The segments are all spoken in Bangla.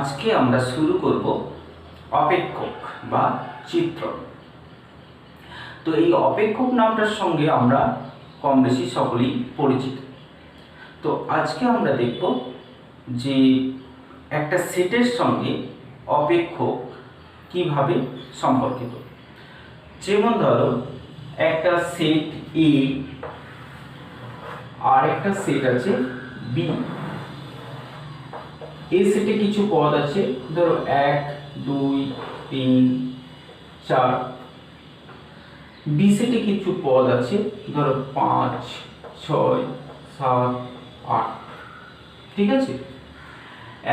আজকে আমরা শুরু করব অপেক্ষক বা চিত্র। তো এই অপেক্ষক নামটার সঙ্গে আমরা কম বেশি সকলেই পরিচিত। তো আজকে আমরা দেখব যে একটা সেটের সঙ্গে অপেক্ষক কিভাবে সম্পর্কিত। যেমন ধরো একটা সেট এ আর একটা সেট আছে বি। এই সেটে কিছু পদ আছে, ধরো 1 2 3 4। বি সেটে কিছু পদ আছে, ধরো 5 6 7 8। ঠিক আছে,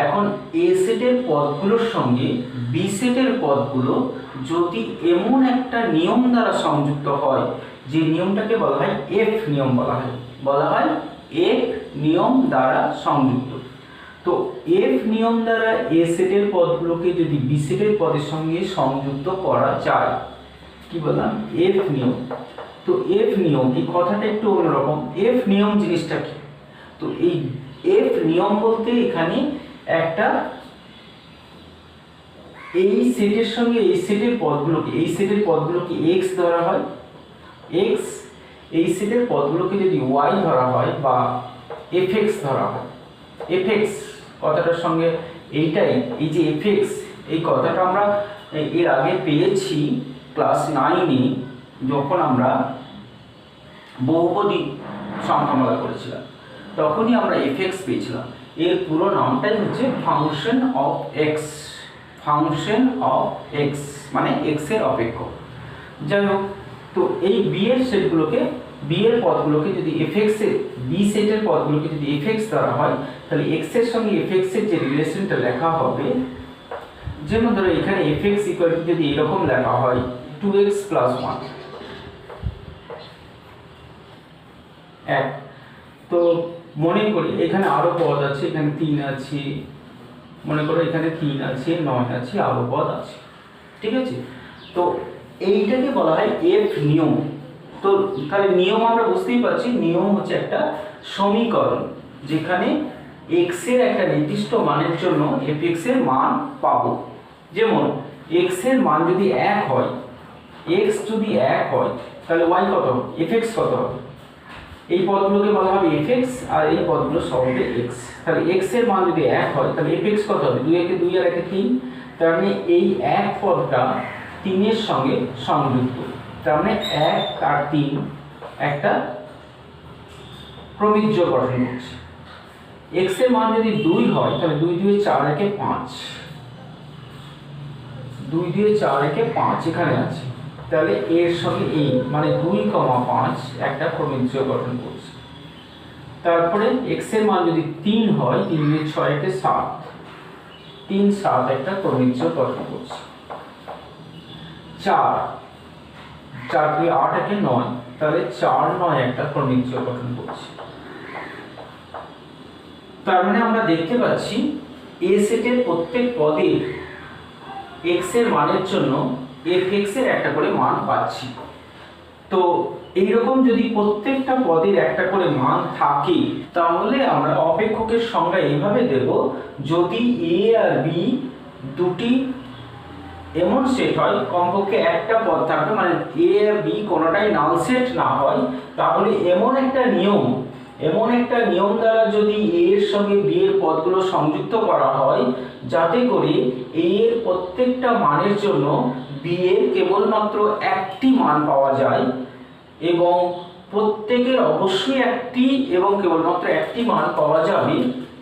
এখন এ সেটের পদগুলোর সঙ্গে বি সেটের পদগুলো যদি এমন একটা নিয়ম দ্বারা সংযুক্ত হয়, যে নিয়মটাকে বলা হয় এফ নিয়ম বলা হয় এফ নিয়ম দ্বারা সংযুক্ত। তো এফ নিয়ম দ্বারা এ সেটের পদগুলোকে যদি বি সেটের পদের সঙ্গে সংযুক্ত করা যায়, কি বললাম, এফ নিয়ম। তো এফ নিয়ম এই কথাটা একটু অন্যরকম। এফ নিয়ম জিনিসটা কি? তো এই এফ নিয়ম বলতে এখানে একটা এই সেটের সঙ্গে এই সেটের পদগুলোকে এক্স ধরা হয়, এক্স। এই সেটের পদগুলোকে যদি ওয়াই ধরা হয় বা এফএক্স ধরা হয়, এফএক্স কথাটার সঙ্গে এইটাই, এই যে এফএক্স এই কথাটা আমরা এর আগে পেয়েছি ক্লাস 9-এ, যখন আমরা বহুপদী সংখ্যামালা করেছিলাম, তখনই আমরা এফএক্স পেয়েছিলাম। এর পুরো নামটাই হচ্ছে function of x. Function of x মানে এক্স এর অপেক্ষক। যাই হোক, তো এই বি এর সেটগুলোকে, বি এর পদগুলোকে যদি এফএক্স এর, বি সেটের পদগুলোকে যদি এফএক্স ধরা হয়, তাহলে এক্স এর সঙ্গে এফএক্স এর যে রিলেশনটা লেখা হবে, যেমন ধরো এখানে এফএক্স ইকুয়াল টু যদি এরকম লেখা হয় 2x + 1 এক। তো মনে করি এখানে আরো পদ আছে, এখানে 3 আছে, মনে করো এখানে 3 আছে, 9 আছে, আরো পদ আছে। ঠিক আছে, তো এইটাকে বলা হয় এফ নিয়ম। তো তাহলে নিয়ম আমরা বুঝতেই পারছি, নিয়ম হচ্ছে একটা সমীকরণ যেখানে x এর একটা নির্দিষ্ট মানের জন্য fx এর মান পাবো। যেমন x এর মান যদি 1 হয়, x যদি 1 হয়, তাহলে y কত হবে, fx কত হবে? এই পদগুলোকে বলা হবে fx আর এই পদগুলো সব হবে x। তাহলে x এর মান যদি 1 হয়, তাহলে fx কত হবে? 2 একে 2 আর 1 এ 3। তার মানে এই 1 পদটা 3 এর সঙ্গে সংযুক্ত। তার মানে 1 আর 3 একটা প্রমিজ্য গঠন করছে। x এর মান যদি 2 হয়, তাহলে 2 2 4 1 5, 2 2 4 1 5 এখানে আছে। তাহলে এর সঙ্গে এই মানে 2, 5 একটা প্রমিজ্য গঠন করছে। তারপরে x এর মান যদি 3 হয়, 3 2 6 1 7, 3 7 একটা প্রমিজ্য গঠন করছে। 4 4 2 8 1 9, তাহলে 4 9 একটা প্রমিজ্য গঠন করছে। তার মানে আমরা দেখতে পাচ্ছি এ সেটের প্রত্যেক পদের x এর মানের জন্য fx এর একটা করে মান পাচ্ছি। তো এইরকম যদি প্রত্যেকটা পদের একটা করে মান থাকে, তাহলে আমরা অপেক্ষকের সংজ্ঞা এইভাবে দেব, যদি a আর b দুটি এমন সেট হয়, কমপক্ষে একটা পদ থাকবে, মানে a আর b কোনোটাই নাল সেট না হয়, তাহলে এমন একটা নিয়ম দ্বারা যদি a এর সঙ্গে b এর পদগুলো সংযুক্ত করা হয়, যাতে করে a এর প্রত্যেকটা মানের জন্য b এর কেবলমাত্র একটি মান পাওয়া যায়, এবং প্রত্যেকের অবশ্যই একটি এবং কেবলমাত্র একটি মান পাওয়া যাবে,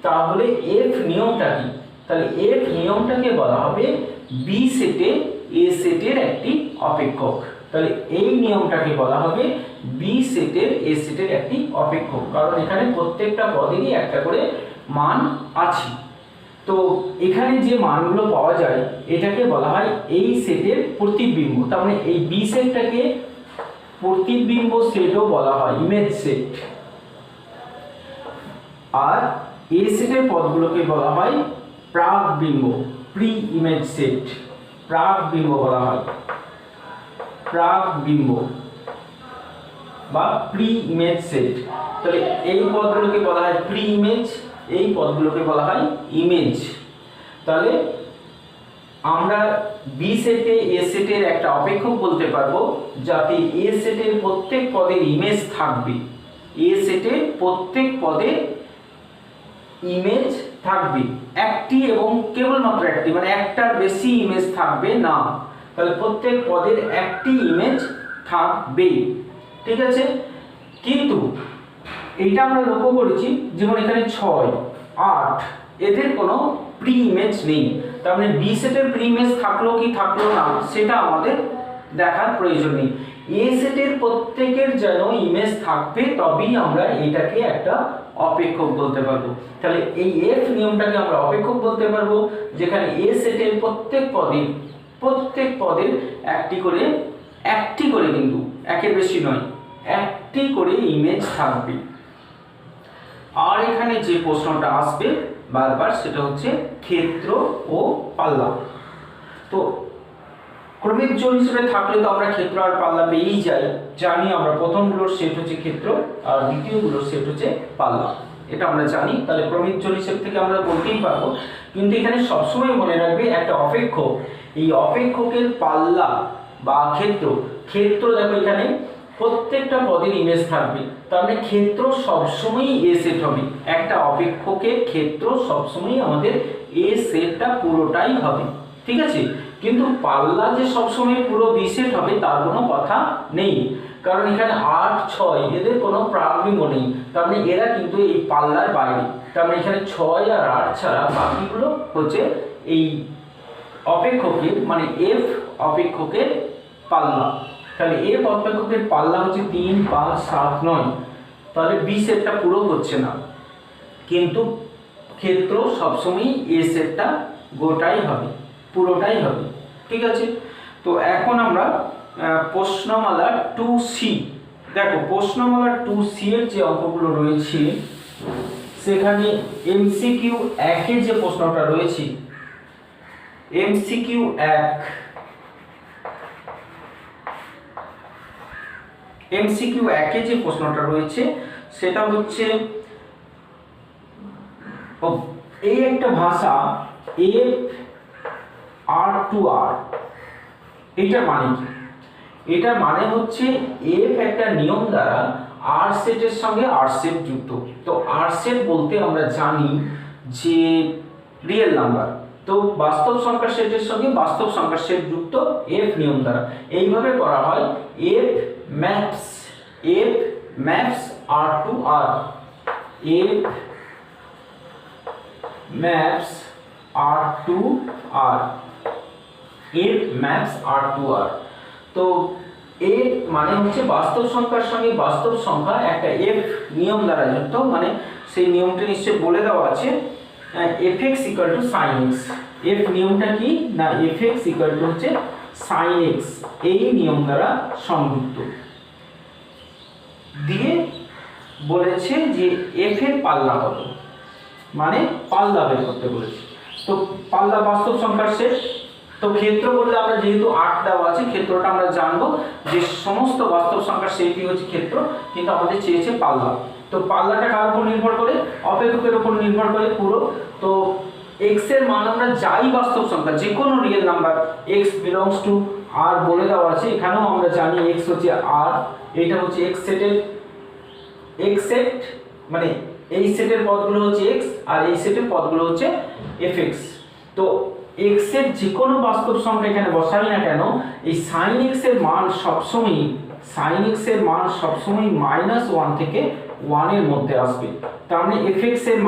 তাহলে এফ নিয়মটা কি? তাহলে এফ নিয়মটাকে বলা হবে বি সেটে এ সেটের একটি অপেক্ষক। তাহলে এই নিয়মটাকে বলা হবে বি সেটের এ সেটের একটি অপেক্ষক, কারণ এখানে প্রত্যেকটা পদেরই একটা করে মান আছে। তো এখানে যে মানগুলো পাওয়া যায়, এটাকে বলা হয় এই সেটের প্রতিবিম্ব। তার মানে এই বি সেটটাকে প্রতিবিম্ব সেটও বলা হয়, ইমেজ সেট। আর এ সেটের পদগুলোকে বলা হয় প্রাকবিম্ব, প্রি ইমেজ সেট। প্রাকবিম্ব বলা হয়, প্রাকবিম্ব বা প্রি ইমেজ সেট। তাহলে এই পদগুলোকে বলা হয় প্রি ইমেজ, এই পদগুলোকে বলা হয় ইমেজ। তাহলে আমরা বি সেটে এ সেটের একটা অপেক্ষক বলতে পারবো যাতে এ সেটের প্রত্যেক পদের ইমেজ থাকবে, এ সেটের প্রত্যেক পদে ইমেজ থাকবে একটি এবং কেবলমাত্র একটি, মানে একটার বেশি ইমেজ থাকবে না, তাহলে প্রত্যেক পদের একটি ইমেজ থাকবে। ঠিক আছে, কিন্তু এইটা আমরা লক্ষ্য করেছি যেমন এখানে 6, 8 এদের কোনো প্রি ইমেজ নেই, তার মানে বি সেটের প্রি ইমেজ থাকলো কি থাকলো না সেটা আমাদের দেখার প্রয়োজন নেই। এ সেটের প্রত্যেকের যেন ইমেজ থাকবে তবেই আমরা এটাকে একটা অপেক্ষক বলতে পারবো। তাহলে এই এফ নিয়মটাকে আমরা অপেক্ষক বলতে পারবো, যেখানে এ সেটের প্রত্যেক পদের একটি করে কিন্তু একের বেশি নয়, একটি করে ইমেজ থাকবে। আর এখানে যে প্রশ্নটা আসবে বারবার সেটা হচ্ছে ক্ষেত্র ও পাল্লা। তো ক্রমিক জোড় হিসেবে থাকলে তো আমরা ক্ষেত্র আর পাল্লা পেয়েই যাই, জানি আমরা প্রথমগুলোর সেট হচ্ছে ক্ষেত্র আর দ্বিতীয়গুলোর সেট হচ্ছে পাল্লা, এটা আমরা জানি। তাহলে ক্রমিক জোড় হিসেব থেকে আমরা বলতেই পারবো, কিন্তু এখানে সবসময় মনে রাখবে একটা অপেক্ষক, এই অপেক্ষকের পাল্লা বা ক্ষেত্র দেখো এখানে প্রত্যেকটা পদের ইমেজ থাকবে, তার মানে ক্ষেত্র সবসময়ই এ সেট হবে, একটা অপেক্ষকের ক্ষেত্র সবসময়ই আমাদের এ সেটটা পুরোটাই হবে। ঠিক আছে, কিন্তু পাল্লা যে সবসময় পুরো বি সেট হবে তার কোনো কথা নেই, কারণ এখানে 8, 6 এদের কোনো প্রারম্ভিক নেই, তার মানে এরা কিন্তু এই পাল্লার বাইরে, তার মানে এখানে 6 আর 8 ছাড়া বাকিগুলো হচ্ছে এই অপেক্ষকের মানে এফ অপেক্ষকের পাল্লা। তাহলে এফ অপেক্ষকের পাল্লা হচ্ছে 3, 5, 7, 9, তাহলে বি সেটটা পুরো হচ্ছে না, কিন্তু ক্ষেত্র সবসময় এ সেটটা গোটাই হবে, পুরোটাই হবে। ঠিক আছে, তো এখন আমরা প্রশ্নমালা 2C, দেখো প্রশ্নমালা 2C এর যে অঙ্কগুলো রয়েছে সেখানে এমসিকিউ 1 এর যে প্রশ্নটা রয়েছে, এমসিকিউ 1 এ যে প্রশ্নটা রয়েছে সেটা হচ্ছে এই একটা ভাষা এফ আর টু আর, এটার মানে কি? এটার মানে হচ্ছে এফ একটা নিয়ম দ্বারা আর সেটের সঙ্গে আর সেট যুক্ত। তো আর সেট বলতে আমরা জানি যে রিয়েল নাম্বার, তো বাস্তব সংখ্যার সেটের সঙ্গে বাস্তব সংখ্যার সেট যুক্ত এফ নিয়ম দ্বারা, এইভাবে করা হয় এফ ম্যাপস আর টু আর, এফ ম্যাপস আর টু আর, এফ ম্যাপস আর টু আর। তো এর মানে হচ্ছে বাস্তব সংখ্যার সঙ্গে বাস্তব সংখ্যা একটা এফ নিয়ম দ্বারা যুক্ত, মানে সেই নিয়মটা নিশ্চয় বলে দেওয়া আছে, fx equal to sin x। F নিয়মটা কি না, fx ইকুয়াল টু হচ্ছে sin x, এই নিয়ম দ্বারা সংযুক্ত দিয়ে বলেছে যে f এর পাল্লা কত, মানে পাল্লা বের করতে বলেছে। তো পাল্লা বাস্তব সংখ্যার সেট, তো ক্ষেত্র বললে আমরা যেহেতু 8 দেওয়া আছে ক্ষেত্রটা আমরা জানবো যে সমস্ত বাস্তব সংখ্যার সেটই হচ্ছে ক্ষেত্র, কিন্তু আমাদের চেয়েছে পাল্লা। তো পাল্লাটা কার উপর নির্ভর করে, অপেক্ষকের উপর নির্ভর করে পুরো। তো x এর মান আমরা যাই বাস্তব সংখ্যা যে কোনো real number x belongs to r বলে দেওয়া আছে, এখানেও আমরা জানি x হচ্ছে r, এটা হচ্ছে x সেটের x সেট, মানে এই সেটের পদগুলো হচ্ছে x আর এই সেটের পদগুলো হচ্ছে fx। তো x এর যে কোনো বাস্তব সংখ্যা এখানে বসাই না কেন, এই sin x এর মান সবসময় -1 থেকে 1 এর মধ্যে আসবে, তার মানে fx এর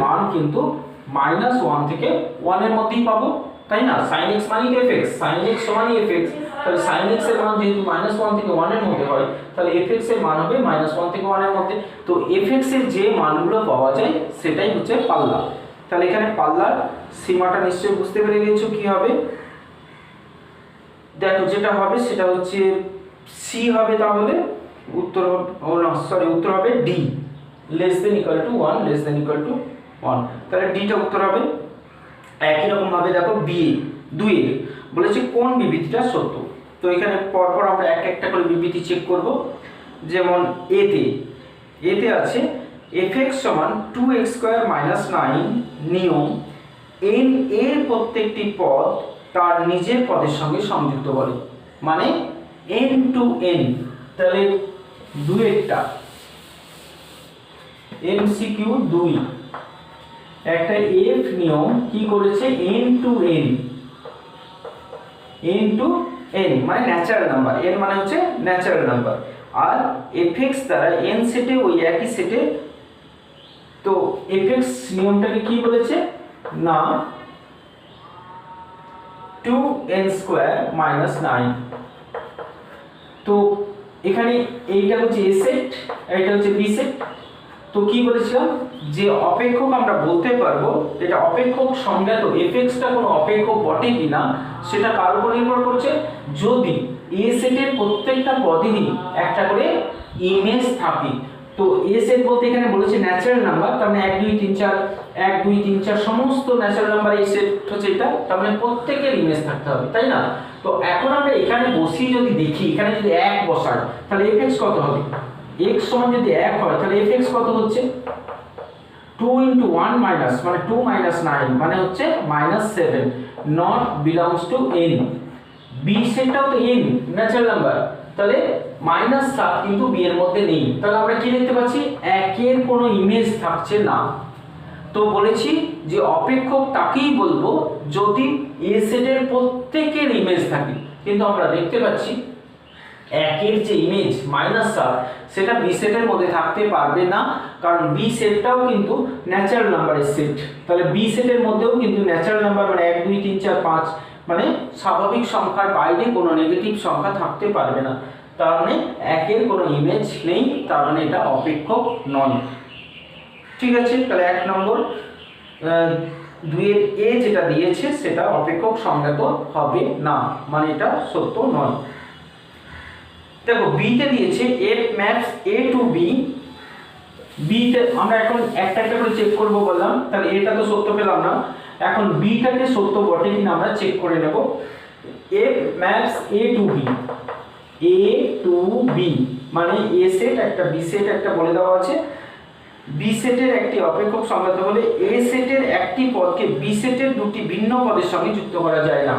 মান কিন্তু -1 থেকে 1 এর মধ্যেই পাবো, তাই না? sin x মানে fx, sin x সমানই fx, তাহলে sin x এর মান যেহেতু -1 থেকে 1 এর মধ্যে হয় তাহলে fx এর মান হবে -1 থেকে 1 এর মধ্যে। তো fx এর যে মানগুলো পাওয়া যায় সেটাই হচ্ছে পাল্লা। তাহলে এখানে পাল্লার সীমাটা নিশ্চয়ই বুঝতে পেরে গেছো কি হবে। দেখো যেটা হবে সেটা হচ্ছে c হবে, তাহলে উত্তর হবে d less than equal to 1 less than equal to 1, তাহলে d টা উত্তর হবে। একই রকম ভাবে দেখো b 2 এ বলেছে কোন বিবৃতিটা সত্য। তো এখানে পরপর আমরা একটা করে বিবৃতি চেক করব। যেমন এতে আছে fx সমান 2x স্কয়ার মাইনাস 9 নিয়ম n এর প্রত্যেকটি পদ তার নিজের পদের সঙ্গে সংযুক্ত করে, মানে n টু n। তাহলে 2 একটা MCQ 2 একটা f নিয়ম কি করেছে n to n, n to n মানে ন্যাচারাল নাম্বার, n মানে হচ্ছে ন্যাচারাল নাম্বার, আর fx দ্বারা n সেটে ওই একই সেটে। তো fx নিয়মটাকে কি বলেছে না 2n স্কয়ার মাইনাস 9। তো এখানে এইটা হচ্ছে a সেট, এটা হচ্ছে b সেট। তো কি বলেছিলাম যে অপেক্ষক আমরা বলতে পারবো এটা অপেক্ষক সংজ্ঞাত fx টা কোনো অপেক্ষক বটে কিনা সেটা কার উপর নির্ভর করছে, যদি a সেটের প্রত্যেকটা পদেরই একটা করে ইমেজ থাকে। তো a সেট বলতে এখানে বলেছে ন্যাচারাল নাম্বার, তার মানে 1 2 3 4 1 2 3 4 সমস্ত ন্যাচারাল নাম্বার এই সেট হচ্ছে এটা, তার মানে প্রত্যেকের ইমেজ থাকতে হবে, তাই না? তো এখন আমরা এখানে বসি যদি দেখি, এখানে যদি 1 বসাই তাহলে fx কত হবে, x সমান যদি 1 হয় তাহলে fx কত হচ্ছে 2 into 1 মাইনাস মানে 2 minus 9 মানে হচ্ছে -7 not belongs to n। b সেটটাও তো n ন্যাচারাল নাম্বার, তাহলে -7 কিন্তু b এর মধ্যে নেই। তাহলে আমরা কি দেখতে পাচ্ছি 1 এর কোনো ইমেজ থাকছে না। তো বলেছি যে অপেক্ষক তাকেই বলবো যদি a সেটের প্রত্যেকের ইমেজ থাকে, কিন্তু আমরা দেখতে পাচ্ছি 1 এর যে ইমেজ -7 সেটা b সেটের মধ্যে থাকতে পারবে না, কারণ b সেটটাও কিন্তু ন্যাচারাল নাম্বারের সেট। তাহলে b সেটের মধ্যেও কিন্তু ন্যাচারাল নাম্বার মানে 1 2 3 4 5 মানে স্বাভাবিক সংখ্যার বাইরে কোনো নেগেটিভ সংখ্যা থাকতে পারবে না, তার মানে 1 এর কোনো ইমেজ নেই, তার মানে এটা অপেক্ষক নয়। ঠিক আছে, তাহলে 1 নম্বর 2 এর a যেটা দিয়েছে সেটা অপেক্ষক সংজ্ঞাত হবে না, মানে এটা সত্য নয়। দেখো b তে দিয়েছে f maps a to b, b তে আমরা এখন একটা একটা করে চেক করব বললাম, তাহলে এটা তো সত্য পেলাম না, এখন b টাকে সত্য বটে কিনা আমরা চেক করে নেব। f maps a to b, a to b মানে a সেট একটা b সেট একটা বলে দেওয়া আছে, b সেটের একটি অপেক্ষক সংজ্ঞাত হলে a সেটের একটি পদকে b সেটের দুটি ভিন্ন পদের সঙ্গে যুক্ত করা যায় না।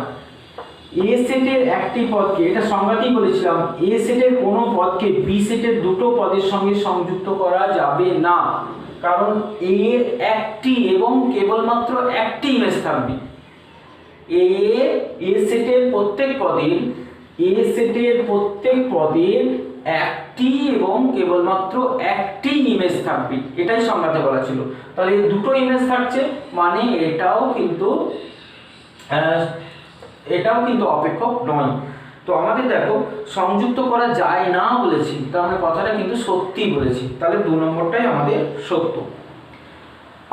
a সেটের একটি পদকে, এটা সংজ্ঞাতেই বলেছিলাম, a সেটের কোনো পদকে b সেটের দুটো পদের সঙ্গে সংযুক্ত করা যাবে না, কারণ a এর একটি এবং কেবলমাত্র একটি ইমেজ থাকবে। a সেটের প্রত্যেক পদের একটি এবং কেবলমাত্র একটি ইমেজ থাকবে, এটাই সংজ্ঞাতে বলা ছিল। তাহলে দুটো ইমেজ থাকছে মানে এটাও কিন্তু অপেক্ষক নয়। তো আমাদের দেখো সংযুক্ত করা যায় না বলেছি, তার মানে কথাটা কিন্তু সত্যি বলেছি, তাহলে 2 নম্বরটাই আমাদের সত্য।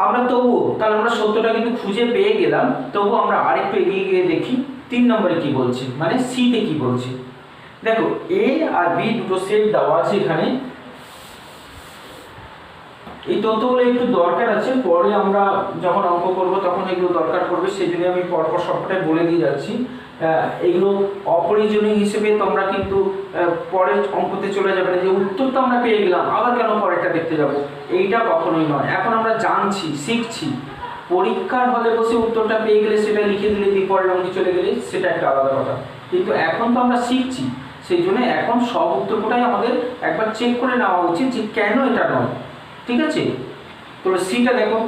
আমরা তাহলে আমরা সত্যটা কিন্তু খুঁজে পেয়ে গেলাম, তবু আমরা আরেকটু এগিয়ে গিয়ে দেখি 3 নম্বরে কি বলছে, মানে সি তে কি বলছে। দেখো a আর b দুটো সেট দেওয়া আছে এখানে, এই তথ্যগুলো একটু দরকার আছে, পরে আমরা যখন অঙ্ক করব তখন এগুলো দরকার পড়বে, সেই জন্য আমি পরপর সবটাই বলে দিয়ে যাচ্ছি। এগুলো অপ্রয়োজনীয় হিসেবে তোমরা কিন্তু পরের অঙ্কতে চলে যাবে না যে উত্তর তো আমরা পেয়ে গেলাম আবার কেন পরেরটা দেখতে যাব, এইটা কখনোই নয়। এখন আমরা জানছি, শিখছি, পরীক্ষার হলে বসে উত্তরটা পেয়ে গেলে সেটা লিখে দিলে দিয়ে পরের অঙ্কে চলে গেলে সেটা একটা আলাদা কথা, কিন্তু এখন তো আমরা শিখছি, সেই জন্য এখন সব উত্তরটাই আমাদের একবার চেক করে নেওয়া উচিত যে কেন এটা নয়। ঠিক আছে, তো সিটা দেখো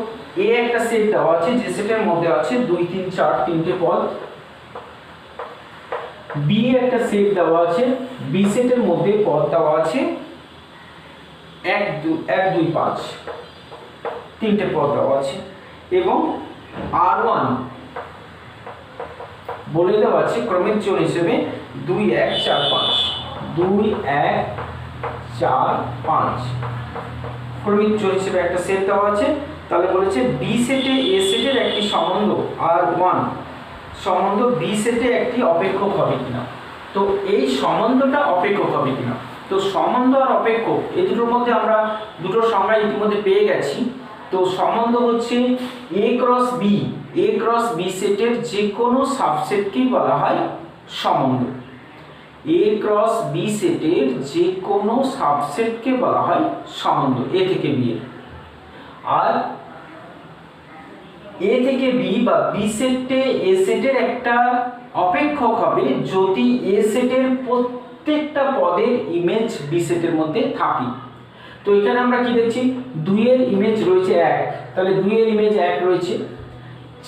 এ একটা সেট দেওয়া আছে, যে সেটের মধ্যে আছে 2 3 4 তিনটে পদ, বি একটা সেট দেওয়া আছে, বি সেটের মধ্যে পদ দেওয়া আছে 1 2 5 তিনটে পদ দেওয়া আছে, এবং R1 বলে দেওয়া আছে ক্রমিক জোড় হিসেবে 2 1 4 5 2 1 4 5 ক্রমিক জোড় হিসেবে একটা সেট দেওয়া আছে। তাহলে বলেছে বি সেটে এ সেটের একটি সম্বন্ধ R1 সম্বন্ধ বি সেটে একটি অপেক্ষক হবে কিনা। তো এই সম্বন্ধটা অপেক্ষক হবে কিনা, তো সম্বন্ধ আর অপেক্ষক এই দুটোর মধ্যে আমরা দুটো সংজ্ঞা ইতিমধ্যে পেয়ে গেছি। তো সম্বন্ধ হচ্ছে a ক্রস বি সেটের যে কোনো সাবসেটকেই বলা হয় সম্বন্ধ। a ক্রস বি সেটের যে কোনো সাবসেটকে বলা হয় সম্বন্ধ, a থেকে b এর। আর এ থেকে বি বা বি সেটে এ সেটের একটা অপেক্ষক হবে যদি এ সেটের প্রত্যেকটা পদের ইমেজ বি সেটের মধ্যে থাকে। তো এখানে আমরা কি দেখছি, 2 এর ইমেজ রয়েছে 1, তাহলে 2 এর ইমেজ 1 রয়েছে,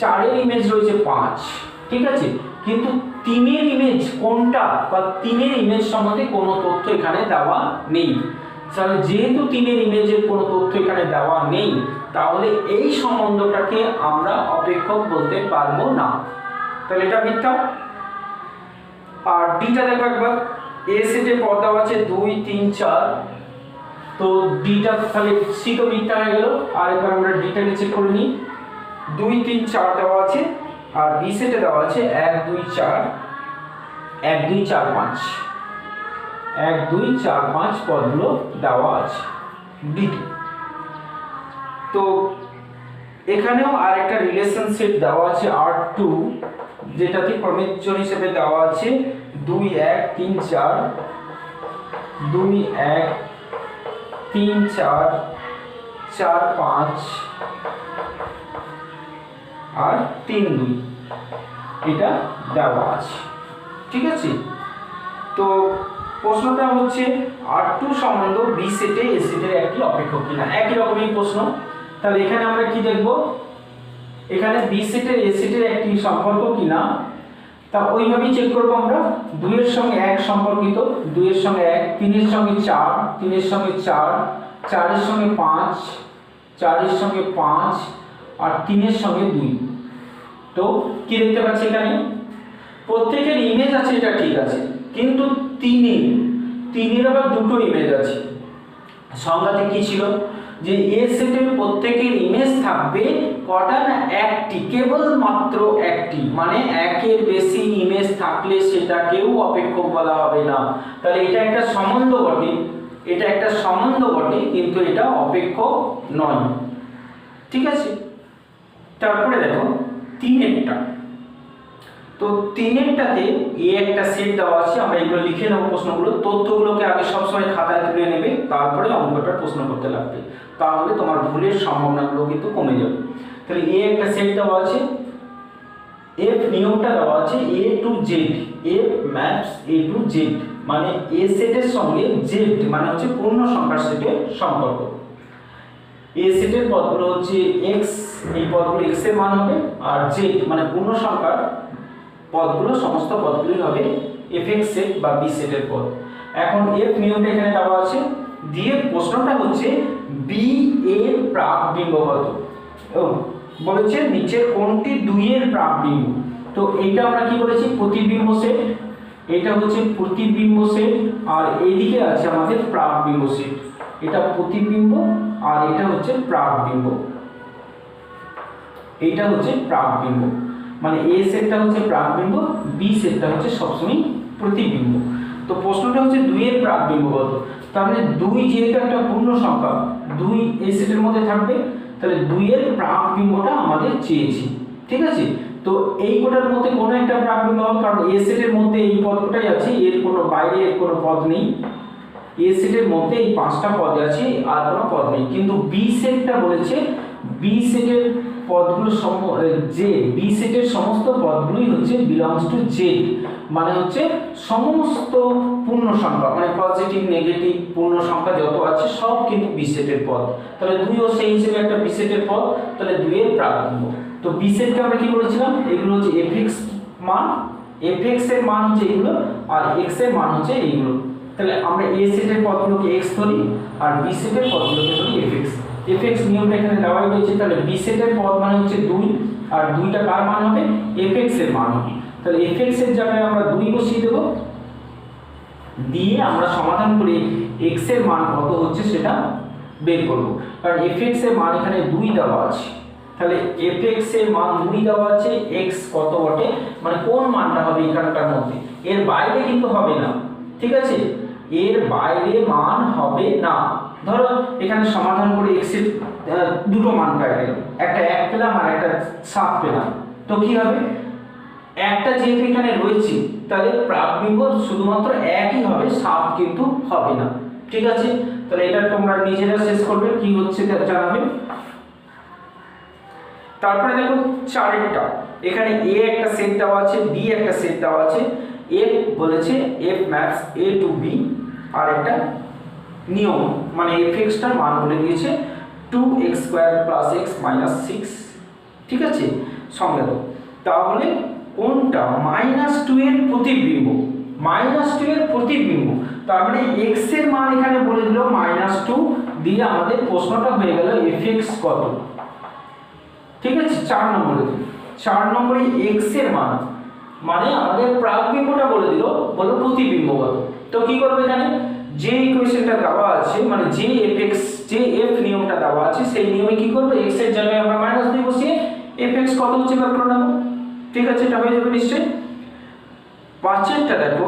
4 এর ইমেজ রয়েছে 5, ঠিক আছে, কিন্তু 3 এর ইমেজ কোনটা বা 3 এর ইমেজ সম্বন্ধে কোনো তথ্য এখানে দেওয়া নেই। তাহলে যেহেতু 3 এর ইমেজের কোনো তথ্য এখানে দেওয়া নেই, তাহলে এই সম্বন্ধটাকে আমরা অপেক্ষক বলতে পারবো না, তাহলে এটা মিথ্যা। আর ডিটা দেখো একবার, এ সেটে পদ দেওয়া আছে 2 3 4, তো ডিটা তাহলে সি তো মিথ্যা হয়ে গেল। আর এবার আমরা ডিটাকে চেক করে নিই, 2 3 4 দেওয়া আছে, আর বি সেটে দেওয়া আছে 1 2 4 1 2 4 5 1 2 4 5 পদগুলো দেওয়া আছে ডিটি। তো এখানেও আরেকটা রিলেশন সেট দেওয়া আছে R2, যেটাতে ক্রমিকজন হিসেবে দেওয়া আছে 2 1 3 4 2 1 3 4 4 5 আর 3 2, এটা দেওয়া আছে, ঠিক আছে। তো প্রশ্নটা হচ্ছে R2 সম্বন্ধ বি সেটে এ সেটের একটি অপেক্ষক কিনা, একই রকমই প্রশ্ন। তাহলে এখানে আমরা কি দেখব, এখানে বি সেটের এ সেটের একটি সম্পর্ক কিনা, তা ওইভাবেই চেক করব আমরা। 2 এর সঙ্গে 1 সম্পর্কিত, 2 এর সঙ্গে 1, 3 এর সঙ্গে 4, 3 এর সঙ্গে 4, 4 এর সঙ্গে 5, 4 এর সঙ্গে 5 আর 3 এর সঙ্গে 2। তো কি দেখতে পাচ্ছি এখানে, প্রত্যেকের ইমেজ আছে, এটা ঠিক আছে, কিন্তু 3 এর আবার দুটো ইমেজ আছে। সংজ্ঞাতে কি ছিল যে এ সেটের প্রত্যেকের ইমেজ থাকবে কটা না, একটি, কেবল মাত্র একটি, মানে একের বেশি ইমেজ থাকলে সেটাকেও অপেক্ষক বলা হবে না। তাহলে এটা একটা সম্বন্ধ বটে, এটা একটা সম্বন্ধ বটে, কিন্তু এটা অপেক্ষক নয়, ঠিক আছে। তারপরে দেখো 3 এরটা, তো 3 এরটাতে এ একটা সেট দেওয়া আছে, আমরা এগুলো লিখে নেব প্রশ্নগুলো, তথ্যগুলোকে আগে সবসময় খাতায় তুলে নেবে, তারপরে অঙ্কটা প্রশ্ন করতে লাগবে, তাহলে তোমার ভুলের সম্ভাবনাগুলো কিন্তু কমে যাবে। তাহলে এ একটা সেট দেওয়া আছে, এফ নিয়মটা দেওয়া আছে এ to Z, F maps A two Z, মানে এ সেটের সঙ্গে জেড মানে হচ্ছে পূর্ণ সংখ্যার সেটের সম্পর্ক। এ সেটের পদগুলো হচ্ছে এক্স, এই পদগুলো এক্স এর মান হবে, আর জেড মানে পূর্ণ সংখ্যার পদগুলো, সমস্ত পদগুলি হবে এফএক্স সেট বা বি সেটের পদ। এখন এফ নিয়মটা এখানে দেওয়া আছে, দিয়ে প্রশ্নটা হচ্ছে বি এর প্রাকবিম্ব কত, বলেছে নিচের কোনটি 2 এর প্রাকবিম্ব। তো এইটা আমরা কি বলেছি, প্রতিবিম্ব সেট, এটা হচ্ছে প্রতিবিম্ব সেট, আর এইদিকে আছে আমাদের প্রাকবিম্ব সেট, এটা প্রতিবিম্ব আর এটা হচ্ছে প্রাকবিম্ব, এইটা হচ্ছে প্রাকবিম্ব, মানে এ সেটটা হচ্ছে প্রাকবিম্ব, বি সেটটা হচ্ছে সবসময় প্রতিবিম্ব। তো প্রশ্নটা হচ্ছে 2 এর প্রাকবিম্ব কত, তার মানে 2 যেহেতু একটা পূর্ণ সংখ্যা, 2 এই সেটের মধ্যে থাকবে, তাহলে 2 এর প্রাকবিম্বটা আমাদের চেয়েছি, ঠিক আছে। তো এই কোটার মধ্যে কোনো একটা প্রাকবিম্ব হবে, কারণ এ সেটের মধ্যে এই পদটাই আছে, এর কোনো বাইরে এর কোনো পদ নেই, এ সেটের মধ্যে এই 5টা পদ আছে, আর কোনো পদ নেই। কিন্তু বি সেটটা বলেছে বি সেটের পদগুলো যে বি সেটের সমস্ত পদগুলোই হচ্ছে বিলংস টু জেড, মানে হচ্ছে সমস্ত পূর্ণ সংখ্যা, মানে পজিটিভ নেগেটিভ পূর্ণ সংখ্যা যত আছে সব কিন্তু বি সেটের পদ। তাহলে 2 ও সেই হিসেবে একটা বি সেটের পদ, তাহলে 2 এর প্রাকবিম্ব। তো বি সেটকে আমরা কি বলেছিলাম, এগুলো হচ্ছে এফএক্স মান, এফএক্স এর মান হচ্ছে এগুলো, আর এক্স এর মান হচ্ছে এইগুলো। তাহলে আমরা এ সেটের পদগুলোকে এক্স ধরি, আর বি সেটের পদগুলোকে ধরি এফএক্স। এফএক্স নিয়মটা এখানে দেওয়াই রয়েছে, তাহলে বি সেটের পদ মানে হচ্ছে 2, আর 2টা কার মান হবে, এফএক্স এর মান হবে। তাহলে এফএক্স এর জায়গায় আমরা 2 বসিয়ে দেব, দিয়ে আমরা সমাধান করে এক্স এর মান কত হচ্ছে সেটা বের করব, কারণ এফএক্স এর মান এখানে 2 দেওয়া আছে। তাহলে এফএক্স এর মান 2 দেওয়া আছে, এক্স কত বটে, মানে কোন মানটা হবে এখানকার মধ্যে, এর বাইরে কিন্তু হবে না, ঠিক আছে, এর বাইরে মান হবে না। ধরো এখানে সমাধান করে x এর দুটো মান পাই গেল, একটা 1 পেলাম আর একটা 7 পেলাম, তো কি হবে, একটা যেহেতু এখানে রয়েছে তাহলে প্রাকবিম্ব শুধুমাত্র একই হবে, 7 কিন্তু হবে না, ঠিক আছে। তাহলে এটা তোমরা নিজেরা শেষ করবে, কি হচ্ছে জানাবে। তারপরে দেখো চারেরটা, এখানে এ একটা সেট দেওয়া আছে, বি একটা সেট দেওয়া আছে, এফ বলেছে এফ ম্যাপস এ টু বি, আর একটা নিয়ম মানে এফএক্সটার মান বলে দিয়েছে 2x² + x - 6, ঠিক আছে সংজ্ঞাত। তাহলে কোনটা -2 এর প্রতিবিম্ব, -2 এর প্রতিবিম্ব, তার মানে x এর মান এখানে বলে দিল -2 দিয়ে আমাদের প্রশ্নটা হয়ে গেল fx কত, ঠিক আছে। 4 নম্বরে 4 নম্বরে x এর মান মানে আমাদের প্রাকবিম্বটা বলে দিল, বলো প্রতিবিম্ব কত। তো কি করবে এখানে যে ইকুয়েশনটা দেওয়া আছে মানে যে fx যে f নিয়মটা দেওয়া আছে সেই নিয়মে কি করবে x এর জায়গায় আমরা -2 বসিয়ে fx কত হচ্ছে বের করে নেব, ঠিক আছে। এটা হয়ে যাবে নিশ্চয়ই। 5এরটা দেখো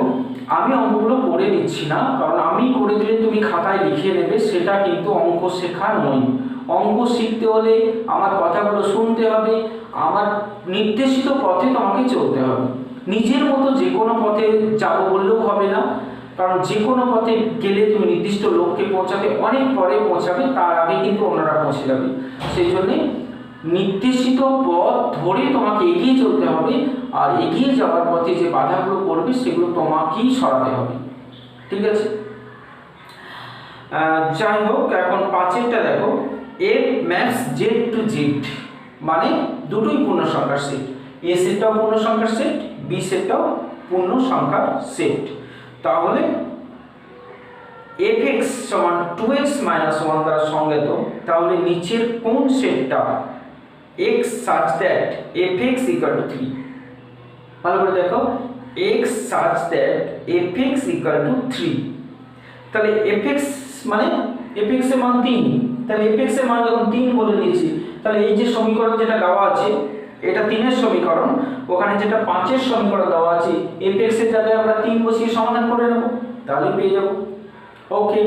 আমি অঙ্কগুলো করে দিচ্ছি না, কারণ আমি করে দিলে তুমি খাতায় লিখে নেবে, সেটা কিন্তু অঙ্ক শেখা নয়। অঙ্ক শিখতে হলে আমার কথাগুলো শুনতে হবে, আমার নির্দেশিত পথে তোমাকে চলতে হবে। নিজের মতো যে কোনো পথে যাবো বললেও হবে না, কারণ যে কোনো পথে গেলে তুমি নির্দিষ্ট লক্ষ্যে পৌঁছাবে অনেক পরে পৌঁছাবে, তার আগে কিন্তু অন্যরা পৌঁছে যাবে। সেই জন্যে নির্দেশিত পথ ধরে তোমাকে এগিয়ে চলতে হবে, আর এগিয়ে যাওয়ার পথে যে বাধাগুলো পড়বে সেগুলো তোমাকেই সরাতে হবে, ঠিক আছে। যাই হোক, এখন 5এরটা দেখো F maps Z to Z, মানে দুটোই পূর্ণ সংখ্যার সেট, এ সেটটাও পূর্ণ সংখ্যার সেট, বি সেটটাও পূর্ণ সংখ্যার সেট। তাহলে fx = 2x - 1 দ্বারা সংজ্ঞাত, তাহলে নিচের কোন সেটটা x such that fx = 3, ভালো করে দেখো x such that fx = 3, তাহলে fx মানে fx এর মান 3, তাহলে fx এর মান যখন 3 বলে দিয়েছি, তাহলে এই যে সমীকরণ যেটা দেওয়া আছে এটা 3 এর সমীকরণ, ওখানে যেটা 5 এর সমীকরণ দেওয়া আছে fx এর জায়গায় আমরা 3 বসিয়ে সমাধান করে নেব, তাহলে পেয়ে যাব। ওকে,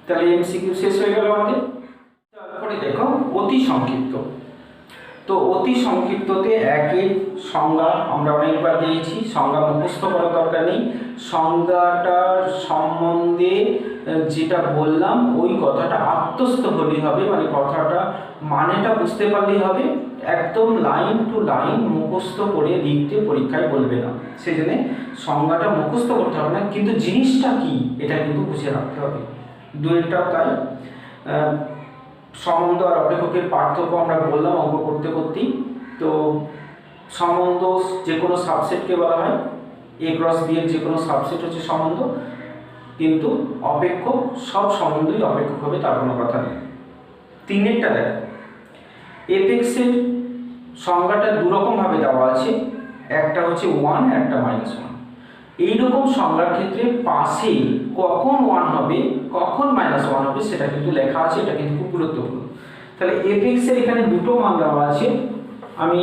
তাহলে এমসিকিউ শেষ হয়ে গেল আমাদের। তারপরে দেখো অতি সংক্ষিপ্ত। তো অতি সংক্ষিপ্ততে একের সংজ্ঞা আমরা অনেকবার দিয়েছি, সংজ্ঞা মুখস্থ করার দরকার নেই, সংজ্ঞাটার সম্বন্ধে যেটা বললাম ওই কথাটা আত্মস্থ হলেই হবে, মানে কথাটা মানেটা বুঝতে পারলেই হবে, একদম লাইন টু লাইন মুখস্থ করে লিখতে পরীক্ষায় বলবে না, সেই জন্য সংজ্ঞাটা মুখস্থ করতে হবে না, কিন্তু জিনিসটা কি এটা কিন্তু বুঝে রাখতে হবে। দুইটাও তাই। সম্বন্ধ আর অপেক্ষকের পার্থক্য আমরা বললাম অঙ্ক করতে করতেই। তো সম্বন্ধ যে কোনো সাবসেটকে বলা হয়, a × b এর যে কোনো সাবসেট হচ্ছে সম্বন্ধ, কিন্তু অপেক্ষক সব সম্বন্ধই অপেক্ষক হবে তার কোনো কথা নেই। 3এরটা দেখ fx এর সংজ্ঞাটা দুরকমভাবে দেওয়া আছে, একটা হচ্ছে 1, একটা -1। এইরকম সংজ্ঞার ক্ষেত্রে পাশে কখন 1 হবে কখন -1 হবে সেটা কিন্তু লেখা আছে, এটা কিন্তু খুব গুরুত্বপূর্ণ। তাহলে fx এর এখানে দুটো মান দেওয়া আছে, আমি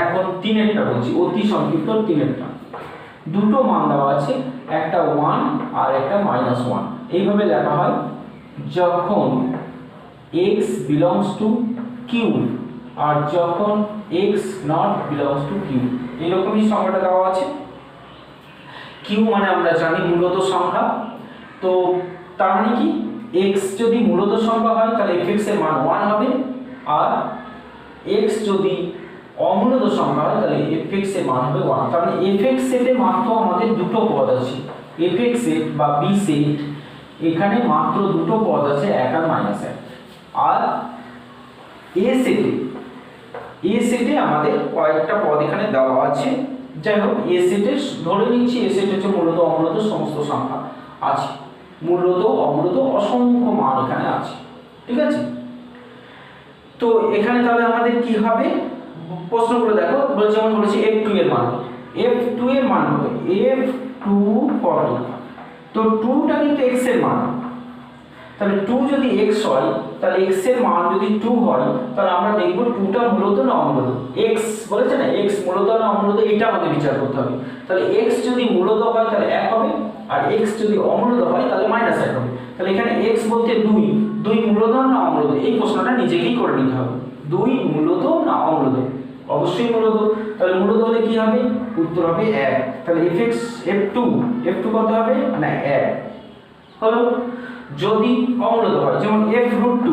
এখন 3এরটা বলছি, অতি সংক্ষিপ্ত 3এরটা দুটো মান দেওয়া আছে, একটা 1 আর একটা -1। এইভাবে লেখা হয় যখন x belongs to q আর যখন x not belongs to q, এরকমই সংখ্যাটা দেওয়া আছে। q মানে আমরা জানি মূলত সংখ্যা, তো তার মানে কি x যদি মূলত সংখ্যা হয় তাহলে fx এর মান 1 হবে, আর x যদি অমূলত সংখ্যা হয় তাহলে fx এর মান হবে 1। তার মানে fx সেটে মাত্র আমাদের দুটো পদ আছে, fx সেট বা b সেট, এখানে মাত্র দুটো পদ আছে, 1 আর -1। আর a সেটে আমাদের কয়েকটা পদ এখানে দেওয়া আছে। যাই হোক, a সেটে ধরে নিচ্ছি a সেট হচ্ছে মূলত অমূলত সমস্ত সংখ্যা আছে, মূলত অমূলত অসংখ্য মান এখানে আছে, ঠিক আছে। তো এখানে তাহলে আমাদের কি হবে, প্রশ্নগুলো দেখো, যেমন বলেছি f2 এর মান, f2 এর মান হবে f2 কত, তো 2টা কিন্তু x এর মান, তাহলে 2 যদি x হয় তাহলে x এর মান যদি 2 হয় তাহলে আমরা দেখব 2টা মূলত না অমূলত। x বলেছে না x মূলত না অমূলত, এটা আমাদের বিচার করতে হবে। তাহলে x যদি মূলত হয় তাহলে 1 হবে, আর x যদি অমূলত হয় তাহলে -1 হবে। তাহলে এখানে x বলতে 2 মূলত না অমূলত, এই প্রশ্নটা নিজেকেই করে নিতে হবে, 2 মূলত না অমূলত, অবশ্যই মূলত। তাহলে মূলত হলে কি হবে, উত্তর হবে 1। তাহলে f2 কত হবে না 1 হলো। যদি অমূলত হয় যেমন f√2,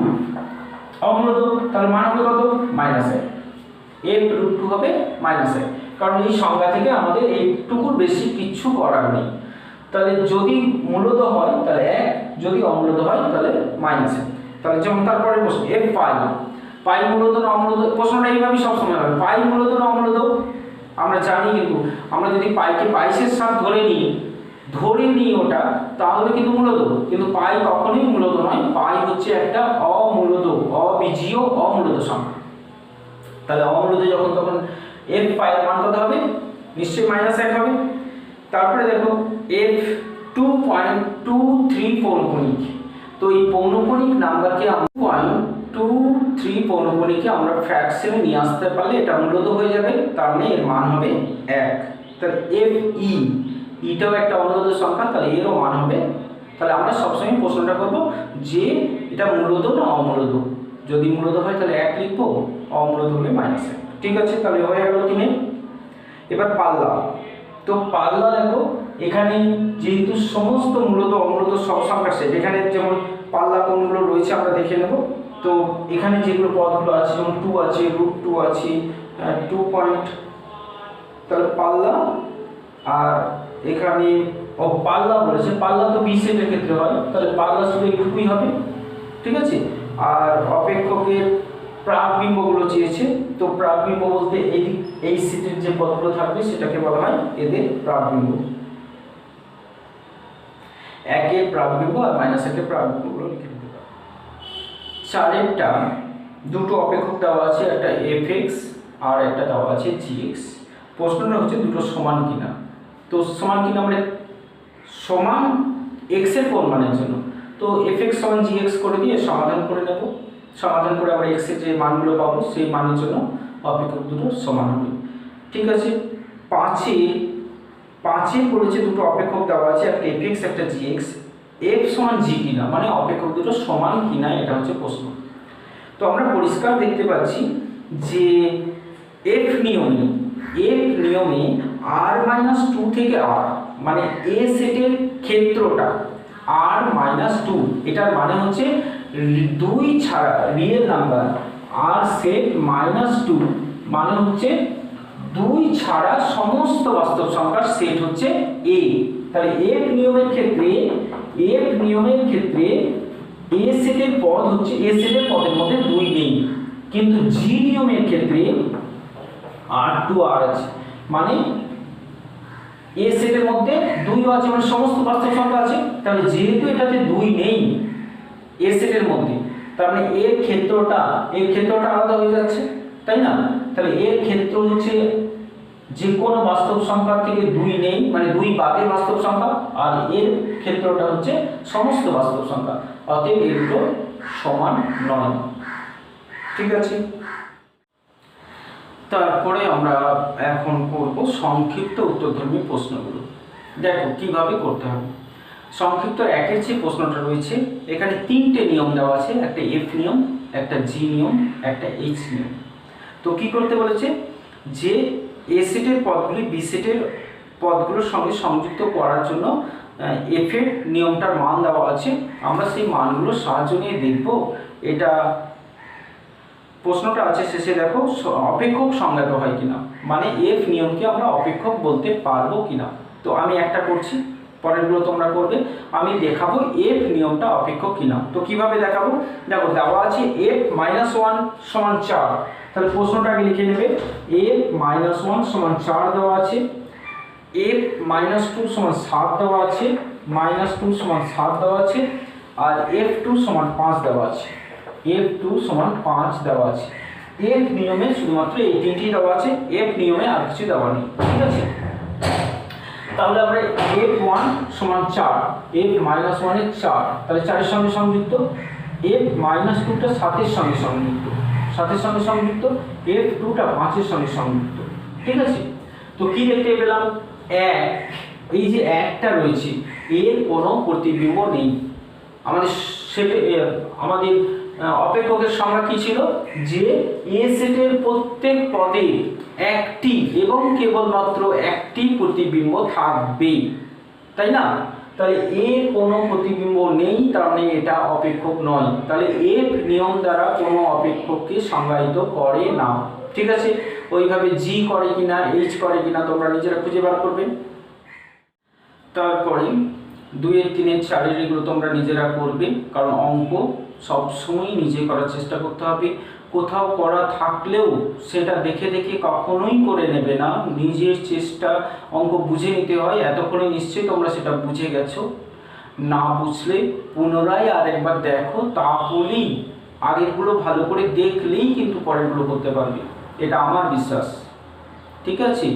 অমূলত, তাহলে মান হবে কত -1, f√2 হবে -1, কারণ এই সংজ্ঞা থেকে আমাদের এইটুকুর বেশি কিচ্ছু করার নেই। তাহলে যদি মূলত হয় তাহলে 1, যদি অমূলত হয় তাহলে -1। তাহলে যেমন তারপরে প্রশ্ন f পাই, পাই মূলত না অমূলত, প্রশ্নটা এইভাবেই সবসময় হবে, পাই মূলত না অমূলত আমরা জানি, কিন্তু আমরা যদি পাইকে পাইসের সাথে ধরে নিই ওটা, তাহলে কিন্তু মূলত, কিন্তু পাই কখনোই মূলত নয়, পাই হচ্ছে একটা অমূলত, অবীজীয় অমূলত সংখ্যা। তাহলে অমূলত যখন তখন f পাই এর মান কত হবে, নিশ্চয়ই -1 হবে। তারপরে দেখো f2.23 পৌনঃপুনিক, তো এই পৌনঃপুনিক নাম্বারকে আমরা 0.23 পৌনঃপুনিকে আমরা ফ্র্যাকশনে নিয়ে আসতে পারলে এটা মূলত হয়ে যাবে, তার মানে এর মান হবে 1। তাহলে fe, এটাও একটা অমূলত সংখ্যা, তাহলে এরও মান হবে। তাহলে আমরা সবসময় প্রশ্নটা করব যে এটা মূলত না অমূলত, যদি মূলত হয় তাহলে 1 লিখবো, অমূলত হলে -1। ঠিক আছে, তাহলে হয়ে গেল 3। এবার পাল্লা, তো পাল্লা দেখো এখানে যেহেতু সমস্ত মূলত অমূলত সব সংখ্যার সেট, এখানে যেমন পাল্লা কোনগুলো রয়েছে আমরা দেখে নেব। তো এখানে যেগুলো পদগুলো আছে যেমন 2 আছে, √2 আছে, 2 পয়েন্ট, তাহলে পাল্লা, আর এখানে পাল্লা বলেছে, পাল্লা তো বি সেটের ক্ষেত্রে হয়, তাহলে পাল্লা শুধু এইটুকুই হবে। ঠিক আছে, আর অপেক্ষকের প্রাকবিম্বগুলো চেয়েছে, তো প্রাকবিম্ব বলতে এই সেটের যে পদগুলো থাকবে সেটাকে বলা হয় এদের প্রাকবিম্ব, 1 এর প্রাকবিম্ব আর -1 এর প্রাকবিম্বগুলো লিখে দিতে পারো। 4 এরটা দুটো অপেক্ষক দেওয়া আছে, একটা fx আর একটা দেওয়া আছে gx। প্রশ্নটা হচ্ছে দুটো সমান কিনা, তো সমান কিনা আমরা সমান x এর কোন মানের জন্য, তো fx সমান gx করে দিয়ে সমাধান করে নেব, সমাধান করে আমরা x এর যে মানগুলো পাবো সেই মানের জন্য অপেক্ষক দুটো সমান হবে। ঠিক আছে, 5 পড়েছে দুটো অপেক্ষক দেওয়া আছে, একটা fx একটা gx, f সমান g কিনা, মানে অপেক্ষক দুটো সমান কিনা, এটা হচ্ছে প্রশ্ন। তো আমরা পরিষ্কার দেখতে পাচ্ছি যে f নিয়মে r-2 থেকে r, মানে a সেটের ক্ষেত্রটা r-2, এটার মানে হচ্ছে 2 ছাড়া রিয়েল নাম্বার r সেট -2, মানে হচ্ছে 2 ছাড়া সমস্ত বাস্তব সংখ্যার সেট হচ্ছে a। তাহলে f নিয়মের ক্ষেত্রে a সেটের পদ হচ্ছে, a সেটের পদের মধ্যে 2 নেই, কিন্তু g নিয়মের ক্ষেত্রে r2r আছে, মানে a সেটের মধ্যে 2 আছে, মানে সমস্ত বাস্তব সংখ্যা আছে। তাহলে যেহেতু এটাতে 2 নেই a সেটের মধ্যে, তার মানে এর ক্ষেত্রটা আলাদা হয়ে যাচ্ছে, তাই না? তাহলে এর ক্ষেত্র হচ্ছে যে কোনো বাস্তব সংখ্যা থেকে 2 নেই, মানে 2 বাদে বাস্তব সংখ্যা, আর এর ক্ষেত্রটা হচ্ছে সমস্ত বাস্তব সংখ্যা, অতএব এই দুটো সমান নয়। ঠিক আছে, তারপরে আমরা এখন করব সংক্ষিপ্ত উত্তরধর্মী প্রশ্নগুলো। দেখো কিভাবে করতে হবে। সংক্ষিপ্ত 1-এর যে প্রশ্নটা রয়েছে, এখানে 3টে নিয়ম দেওয়া আছে, একটা f নিয়ম, একটা g নিয়ম, একটা h নিয়ম। তো কি করতে বলেছে, যে a সেটের পদগুলি b সেটের পদগুলোর সঙ্গে সংযুক্ত করার জন্য f এর নিয়মটার মান দেওয়া আছে, আমরা সেই মানগুলোর সাহায্য নিয়ে দেখব এটা প্রশ্নটা আছে শেষে, দেখো অপেক্ষক সংজ্ঞাত হয় কিনা, মানে f নিয়মকে আমরা অপেক্ষক বলতে পারবো কিনা। তো আমি একটা করছি, পরেরগুলো তোমরা করবে, আমি দেখাবো f নিয়মটা অপেক্ষক কিনা। তো কিভাবে দেখাবো, দেখো দেওয়া আছে f-1 সমান 4, তাহলে প্রশ্নটা আগে লিখে নেবে, f-1 সমান 4 দেওয়া আছে, f-2 সমান 7 দেওয়া আছে, -2 সমান 7 দেওয়া আছে, আর f2 সমান 5 দেওয়া আছে, f2 সমান 5 দেওয়া আছে। f নিয়মে শুধুমাত্র এই তিনটি দেওয়া আছে, f নিয়মে আর কিছু দেওয়া নেই। ঠিক আছে, তাহলে আমরা f1 সমান 4, f-1 এর 4, তাহলে 4 এর সঙ্গে সংযুক্ত, f-2টা 7 এর সঙ্গে সংযুক্ত, f2টা 5 এর সঙ্গে সংযুক্ত। ঠিক আছে, তো কি দেখতে পেলাম, 1, এই যে 1টা রয়েছে এর কোনো প্রতিবিম্ব নেই। আমাদের অপেক্ষকের সংজ্ঞা কি ছিল, যে a সেটের প্রত্যেক পদে একটি এবং কেবলমাত্র একটি প্রতিবিম্ব থাকবে, তাই না? তাহলে এর কোনো প্রতিবিম্ব নেই, তার মানে এটা অপেক্ষক নয়। তাহলে এফ নিয়ম দ্বারা কোনো অপেক্ষককে সংজ্ঞায়িত করে না। ঠিক আছে, ওইভাবে জি করে কিনা, এইচ করে কিনা তোমরা নিজেরা খুঁজে বার করবে। তারপরে 2 এর 3 এর 4 এর এগুলো তোমরা নিজেরা করবে, কারণ অঙ্ক সবসময় নিজে করার চেষ্টা করতে হবে। কোথাও করা থাকলেও সেটা দেখে দেখে কখনোই করে নেবে না, নিজের চেষ্টা অঙ্ক বুঝে নিতে হয়। এতক্ষণে নিশ্চয়ই তোমরা সেটা বুঝে গেছো। না বুঝলে পুনরায় আরেকবার দেখো, তাহলেই আগেরগুলো ভালো করে দেখলেই কিন্তু পরেরগুলো করতে পারবে, এটা আমার বিশ্বাস। ঠিক আছে,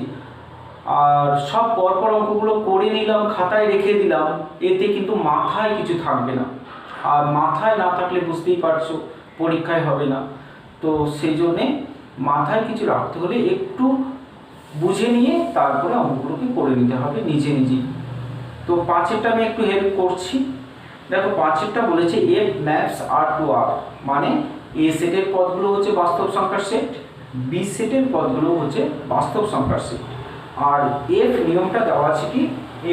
আর সব পরপর অঙ্কগুলো করে নিলাম, খাতায় রেখে দিলাম, এতে কিন্তু মাথায় কিছু থাকবে না। আর মাথায় না থাকলে বুঝতেই পারছো পরীক্ষায় হবে না। তো সেই জন্যে মাথায় কিছু রাখতে হলে একটু বুঝে নিয়ে তারপরে অঙ্কগুলোকে করে নিতে হবে নিজে নিজেই। তো 5এরটা আমি একটু হেল্প করছি। দেখো 5এরটা বলেছে এফ ম্যাপস আর টু আর, মানে এ সেটের পদগুলো হচ্ছে বাস্তব সংখ্যার সেট, বি সেটের পদগুলো হচ্ছে বাস্তব সংখ্যার সেট। আর এফ নিয়মটা দেওয়া আছে কি,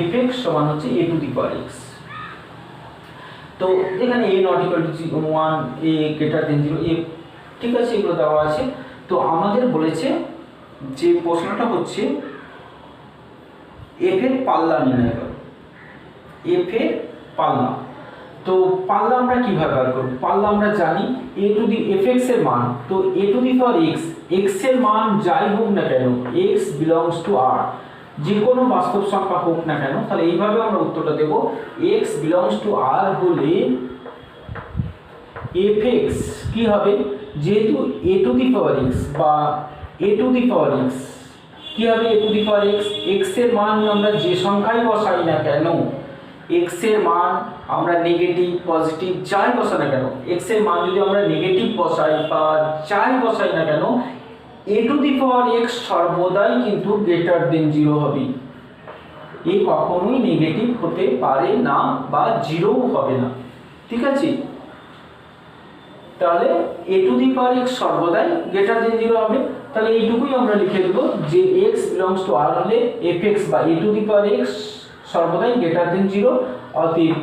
এফ এক্স সমান হচ্ছে এ টু দি পাওয়ার এক্স। তো এখানে a not equal to 1, a greater than 0, a, ঠিক আছে, এগুলো দেওয়া আছে। তো আমাদের বলেছে যে প্রশ্নটা হচ্ছে এফ এর পাল্লা নির্ণয় করো, এফ এর পাল্লা। তো পাল্লা আমরা কিভাবে বার করব? পাল্লা আমরা জানি a to the f x এর মান, তো a to the power x, x এর মান যাই হোক না কেন, এক্স বিলংস টু আর, যে কোনো বাস্তব সংখ্যা হোক না কেন, তাহলে এইভাবে আমরা উত্তরটা দেব। এক্স বিলংস টু আর হলে এফ এক্স কি হবে, যেহেতু এ টু দি পাওয়ার এক্স বা এ টু দি পাওয়ার এক্স কি হবে, a to the power x, x এর মান আমরা যে সংখ্যায় বসাই না কেন, এক্স এর মান আমরা নেগেটিভ পজিটিভ যাই বসাই না কেন, এক্স এর মান যদি আমরা নেগেটিভ বসাই বা যাই বসাই না কেন, এ টু দি পাওয়ার এক্স সর্বদাই কিন্তু গ্রেটার দেন 0 হবে। এ কখনোই নেগেটিভ হতে পারে না বা 0 হবে না। ঠিক আছে, তাহলে এ টু দি পাওয়ার এক্স সর্বদাই গ্রেটার দেন 0 হবে। তাহলে এইটুকুই আমরা লিখে দেব যে এক্স বিলংস টু আর হলে এফ এক্স বা এ টু দি পাওয়ার এক্স সর্বদাই গ্রেটার দেন 0। অতএব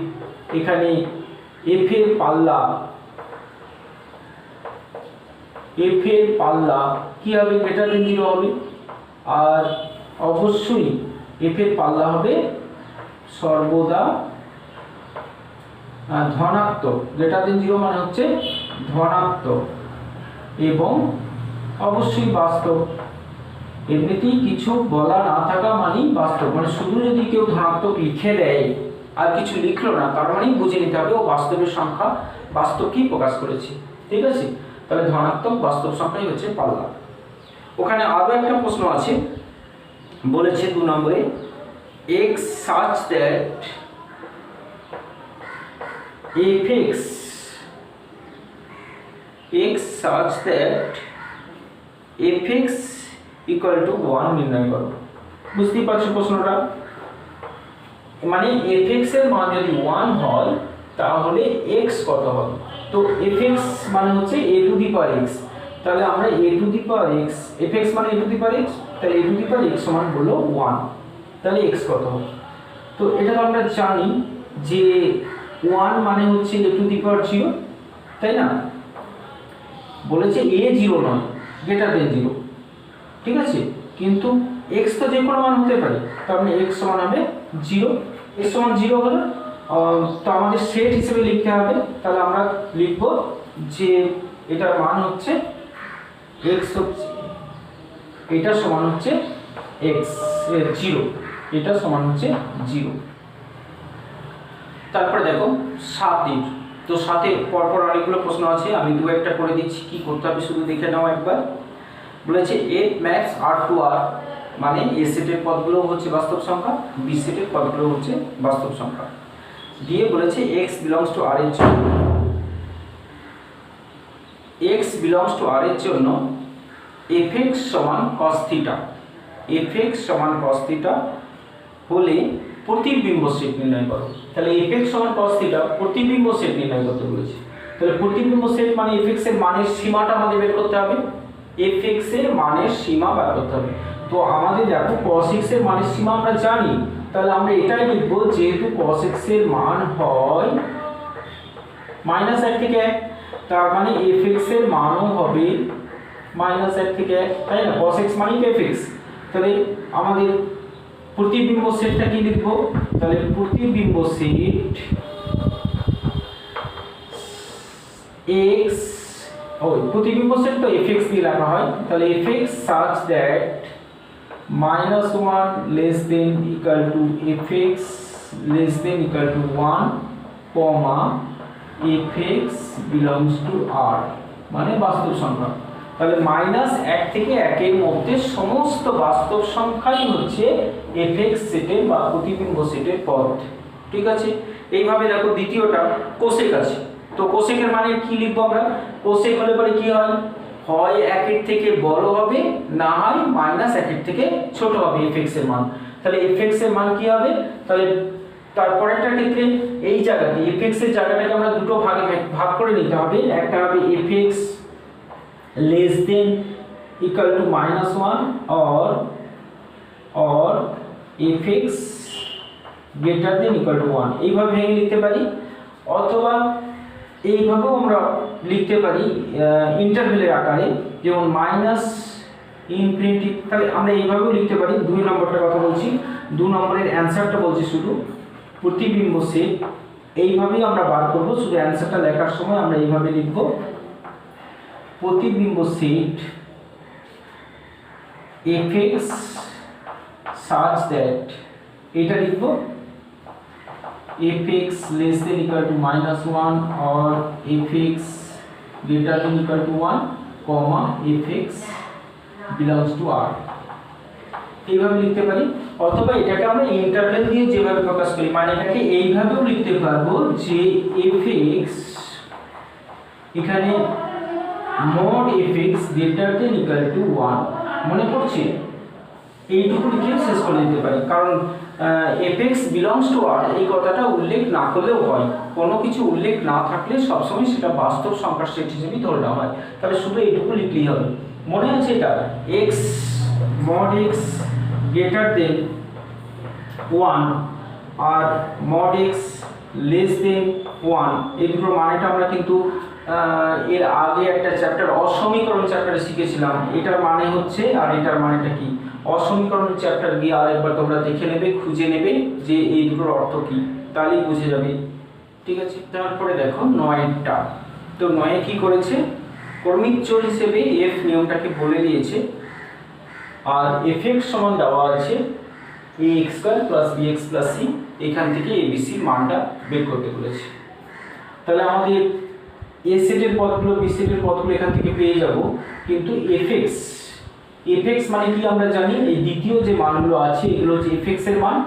এখানে এফ এর পাল্লা, এফ এর পাল্লা কি হবে, গ্রেটার দেন 0 হবে। আর অবশ্যই এফ এর পাল্লা হবে সর্বদা ধনাত্মক, গ্রেটার দেন 0 মানে হচ্ছে ধনাত্মক, এবং অবশ্যই বাস্তব। এমনিতেই কিছু বলা না থাকা মানেই বাস্তব, মানে শুধু যদি কেউ ধনাত্মক লিখে দেয় আর কিছু লিখলো না, তার মানেই বুঝে নিতে হবে ও বাস্তবের সংখ্যা বাস্তবকেই প্রকাশ করেছে। ঠিক আছে, তাহলে ধনাত্মক বাস্তব সংখ্যাই হচ্ছে পাল্লা। ওখানে আরো একটা প্রশ্ন আছে, বলেছে 2 নম্বরে x such that f(x) such that f(x) equal to 1 নির্ণয় করো। বুঝতেই পারছো প্রশ্নটা, মানে f(x) এর মান যদি 1 হয় তাহলে x কত হবে। তো f(x) মানে হচ্ছে a two the power x, তাহলে আমরা a two the power x, f(x) মানে a two the power x, তাহলে a two the power x সমান হলো 1, তাহলে x কত হবে। তো এটা তো আমরা জানি যে 1 মানে হচ্ছে a টু দি পাওয়ার 0, তাই না? বলেছে a 0 নয়, গ্রেটার দেন 0। ঠিক আছে, কিন্তু x তো যে কোনো মান হতে পারে, তার মানে x সমান হবে 0। x সমান 0 হলো, তো আমাদের সেট হিসেবে লিখতে হবে। তাহলে আমরা লিখব যে এটার মান হচ্ছে x হচ্ছে, এটা সমান হচ্ছে x 0, এটা সমান হচ্ছে 0। তারপরে দেখো 7 তো 7 পরপর অনেকগুলো প্রশ্ন আছে, আমি 2-1টা করে দিচ্ছি, কি করতে হবে শুধু দেখে নাও একবার। বলেছে এফ ম্যাক্স আর টু আর, মানে এ সেটের পদগুলো হচ্ছে বাস্তব সংখ্যা, বি সেটের পদগুলো হচ্ছে বাস্তব সংখ্যা, দিয়ে বলেছে এক্স বিলংস টু আর এর জন্য, এক্স বিলংস টু আর এর জন্য এফ এক্স সমান কস থিটা, এফ এক্স সমান কস থিটা হলে প্রতিবিম্ব সেট নির্ণয় করো। তাহলে এফ এক্স সমান কস থিটা, প্রতিবিম্ব সেট নির্ণয় করতে বলেছে। তাহলে প্রতিবিম্ব সেট মানে এফ এক্স এর মানের সীমাটা আমাদের বের করতে হবে, এফ এক্স এর মানের সীমা বের করতে হবে। তো আমাদের দেখো cos x এর মানের সীমা আমরা জানি, তাহলে আমরা এটাই লিখব, যেহেতু cos x এর মান হয় -1 থেকে 1, তার মানে fx এর মানও হবে -1 থেকে 1, তাই না? cos x মানে fx। তাহলে আমাদের প্রতিবিম্ব সেটটা কি লিখব? তাহলে প্রতিবিম্ব সেট x, প্রতিবিম্ব সেট তো fx দিয়ে লেখা হয়, তাহলে fx such that -1 less than equal to fx less than equal to 1, comma fx belongs to R, মানে বাস্তব সংখ্যা। তাহলে -1 থেকে 1 এর মধ্যে সমস্ত বাস্তব সংখ্যাই হচ্ছে fx সেটের বা প্রতিবিম্ব সেটের পদ। ঠিক আছে? এইভাবে দেখো দ্বিতীয়টা কোসেক আছে, তো কোসেকের মানে কি লিখবো আমরা? কোসেক হলে পরে কি হয়? হয় 1 এর থেকে বড় হবে, না হয় -1 এর থেকে ছোট হবে fx এর মান। তাহলে fx এর মান কি হবে? তাহলে তারপরেরটা ক্ষেত্রে এই জায়গাতে fx এর জায়গাটাকে আমরা দুটো ভাগে ভাগ করে নিতে হবে। একটা হবে fx less than equal to -1 or fx greater than equal to 1, এইভাবে ভেঙে লিখতে পারি। অথবা এইভাবেও আমরা লিখতে পারি ইন্টারভ্যালের আকারে, যেমন -∞। তাহলে আমরা এইভাবেও লিখতে পারি। 2 নম্বরটার কথা বলছি, 2 নম্বরের অ্যানসারটা বলছি শুধু প্রতিবিম্ব সেট, এইভাবেই আমরা বার করব। শুধু অ্যানসারটা লেখার সময় আমরা এইভাবে লিখব, প্রতিবিম্ব সেট fx such that, এটা লিখব fx less than equal to -1 or fx greater than equal to 1, comma fx belongs to R, এইভাবে লিখতে পারি। অথবা এটাকে আমরা ইন্টারভ্যাল দিয়ে যেভাবে প্রকাশ করি, মানে এটাকে এইভাবেও লিখতে পারবো যে fx এখানে mod fx greater than equal to 1, মনে পড়ছে? এইটুকু লিখে শেষ করে দিতে পারি, কারণ fx belongs to R এই কথাটা উল্লেখ না করলেও হয়। কোনো কিছু উল্লেখ না থাকলে সবসময় সেটা বাস্তব সংখ্যার সেট হিসেবেই ধরে নেওয়া হয়। তাহলে শুধু এইটুকু লিখলেই হবে। মনে আছে এটা? x mod x greater than 1 আর mod x less than 1, এই দুটোর মানেটা আমরা কিন্তু এর আগে একটা চ্যাপ্টার অসমীকরণ চ্যাপ্টারে শিখেছিলাম। এটার মানে হচ্ছে, আর এটার মানেটা কি, অসমীকরণ চ্যাপ্টার গিয়ে আরেকবার তোমরা দেখে নেবে, খুঁজে নেবে যে এই দুটোর অর্থ কি, তাহলেই বুঝে যাবে। ঠিক আছে? তারপরে দেখো 9টা। তো 9 কি করেছে? ক্রমিক চল হিসেবে f নিয়মটাকে বলে দিয়েছে, আর fx সমান দেওয়া আছে ax square plus bx plus c, এখান থেকে abc মানটা বের করতে বলেছে। তাহলে আমাদের a সেটের পদগুলো b সেটের পদগুলো এখান থেকে পেয়ে যাব, কিন্তু fx মানে কি আমরা জানি, এই দ্বিতীয় যে মানগুলো আছে এগুলো হচ্ছে fx এর মান,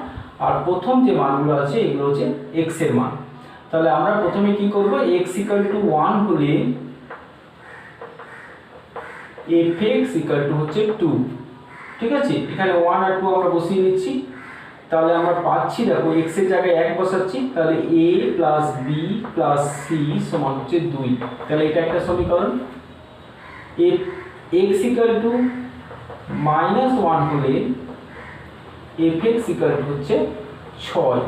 আর প্রথম যে মানগুলো আছে এগুলো হচ্ছে x এর মান। তাহলে আমরা প্রথমে কি করব, x = 1 হলে fx = হচ্ছে 2। ঠিক আছে? এখানে 1 আর 2 আমরা বসিয়ে নিচ্ছি। তাহলে আমরা পাচ্ছি, দেখো x এর জায়গায় 1 বসাচ্ছি, তাহলে a + b + c সমান হচ্ছে 2। তাহলে এটা একটা সমীকরণ। x = -1 হলে fx = হচ্ছে 6।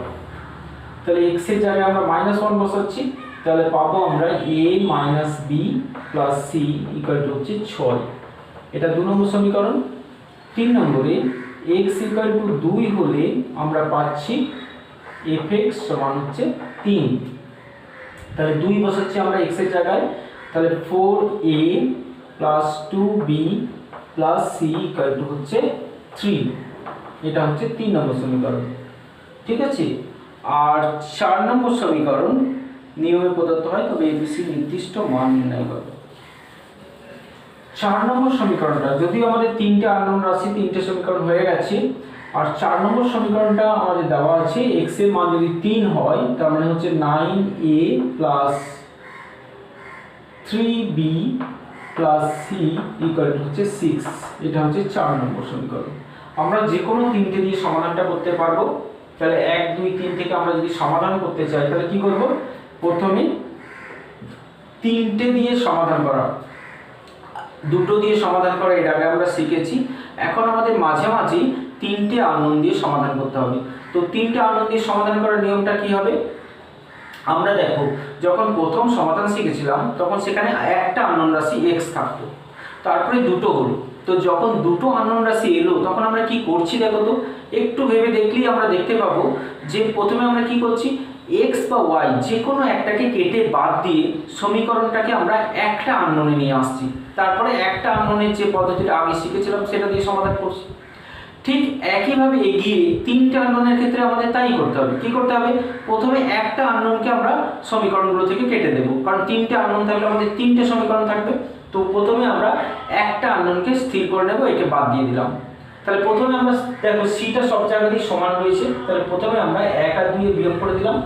তাহলে x এর জায়গায় আমরা -1 বসাচ্ছি, তাহলে পাবো আমরা a - b + c = হচ্ছে 6। এটা 2 নম্বর সমীকরণ। 3 নম্বরে x = 2 হলে আমরা পাচ্ছি fx সমান হচ্ছে 3। তাহলে 2 বসাচ্ছি আমরা x এর জায়গায়, তাহলে 4a + 2b + c = হচ্ছে 3। এটা হচ্ছে 3 নম্বর সমীকরণ। ঠিক আছে? আর 4 নম্বর সমীকরণ নিয়মে প্রদত্ত হয়, তবে abc নির্দিষ্ট মান নির্ণয় করবে। 4 নম্বর সমীকরণটা, যদিও আমাদের 3টে আননোন রাশি, 3টে সমীকরণ হয়ে গেছে, আর 4 নম্বর সমীকরণটা আমাদের দেওয়া আছে x এর মান যদি 3 হয়, তার মানে হচ্ছে 9a + 3b + c = হচ্ছে 6। এটা হচ্ছে 4 নম্বর সমীকরণ। আমরা যে কোনো 3টে দিয়ে সমাধানটা করতে পারবো। তাহলে 1 2 3 থেকে আমরা যদি সমাধান করতে চাই, তাহলে কি করব? প্রথমে 3টে দিয়ে সমাধান করা। দুটো দিয়ে সমাধান করা এর আগে আমরা শিখেছি। এখন আমাদের মাঝামাঝি তিনটে আননোন দিয়ে সমাধান করতে হবে। তো তিনটে আননোন দিয়ে সমাধান করার নিয়মটা কি হবে? আমরা দেখো যখন প্রথম সমাধান শিখেছিলাম তখন সেখানে একটা আননোন রাশি এক্স থাকতো, তারপরে দুটো হলো। তো যখন দুটো আননোন রাশি এলো তখন আমরা কি করছি দেখো তো, একটু ভেবে দেখলেই আমরা দেখতে পাবো যে প্রথমে আমরা কি করছি, এক্স বা ওয়াই যে কোনো একটাকে কেটে বাদ দিয়ে সমীকরণটাকে আমরা একটা আননোনে নিয়ে আসছি, তারপরে একটা আননোনের যে পদ্ধতিটা আগে শিখেছিলাম সেটা দিয়ে সমাধান করছি। ঠিক একইভাবে এগিয়ে তিনটে আননোনের ক্ষেত্রে আমাদের তাই করতে হবে। কি করতে হবে? প্রথমে একটা আননোনকে আমরা সমীকরণগুলো থেকে কেটে দেবো, কারণ তিনটে আননোন থাকলে আমাদের তিনটে সমীকরণ থাকবে। তো প্রথমে আমরা একটা আননোনকে স্থির করে নেব, একে বাদ দিয়ে দিলাম। তাহলে প্রথমে আমরা দেখো সিটা সব জায়গাতেই সমান রয়েছে, তাহলে প্রথমে আমরা 1 আর 2 বিয়োগ করে দিলাম,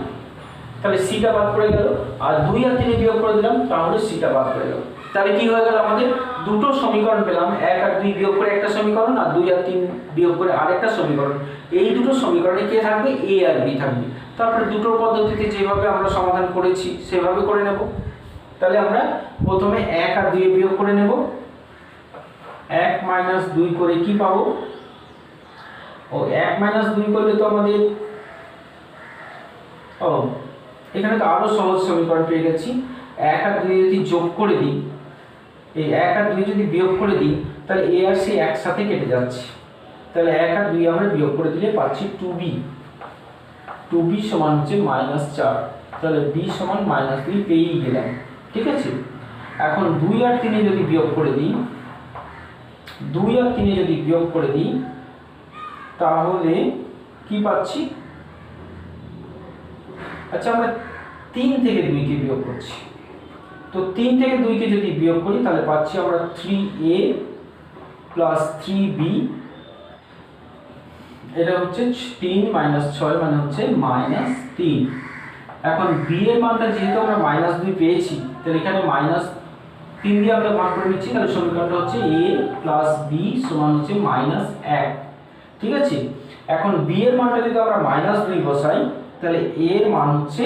তাহলে সিটা বাদ পড়ে গেল। আর 2 আর 3 বিয়োগ করে দিলাম, তাহলে সিটা বাদ পড়ে গেল। তাহলে কি হয়ে গেল, আমাদের দুটো সমীকরণ পেলাম, 1 আর 2 বিয়োগ করে একটা সমীকরণ, আর 2 আর 3 বিয়োগ করে আরেকটা সমীকরণ। এই দুটো সমীকরণে কে থাকবে? এ আর বি থাকবে। তারপরে দুটো পদ্ধতিতে যেভাবে আমরা সমাধান করেছি সেভাবে করে নেব। তাহলে আমরা প্রথমে 1 আর 2 বিয়োগ করে নেব। 1 - 2 করে কি পাবো? ও 1 - 2 করলে তো আমাদের এখানে তো আরো সহজ সমীকরণ পেয়ে গেছি। 1 আর 2 যদি যোগ করে দিই, এই 1 আর 2 যদি বিয়োগ করে দিই, তাহলে এ আর সি একসাথে কেটে যাচ্ছে। তাহলে 1 আর 2 আমরা বিয়োগ করে দিলে পাচ্ছি 2b। 2b সমান হচ্ছে -4। তাহলে b সমান -2 পেয়েই গেলাম। ঠিক আছে, এখন 2 আর 3 যদি বিয়োগ করে দিই, 2 আর 3 যদি বিয়োগ করে দিই তাহলে কি পাচ্ছি? আচ্ছা, আমরা 3 থেকে 2 কে বিয়োগ করছি। তো 3 থেকে 2 কে যদি বিয়োগ করি তাহলে পাচ্ছি আমরা 3a প্লাস 3b। এটা হচ্ছে 3 - 6 মানে হচ্ছে -3। এখন b এর মানটা যেহেতু আমরা -2 পেয়েছি, তাহলে এখানে -3 দিয়ে আমরা ভাগ করে নিচ্ছি। তাহলে সমীকরণটা হচ্ছে a প্লাস b সমান হচ্ছে -1। ঠিক আছে, এখন b এর মানটা যদি আমরা -2 বসাই তাহলে a এর মান হচ্ছে,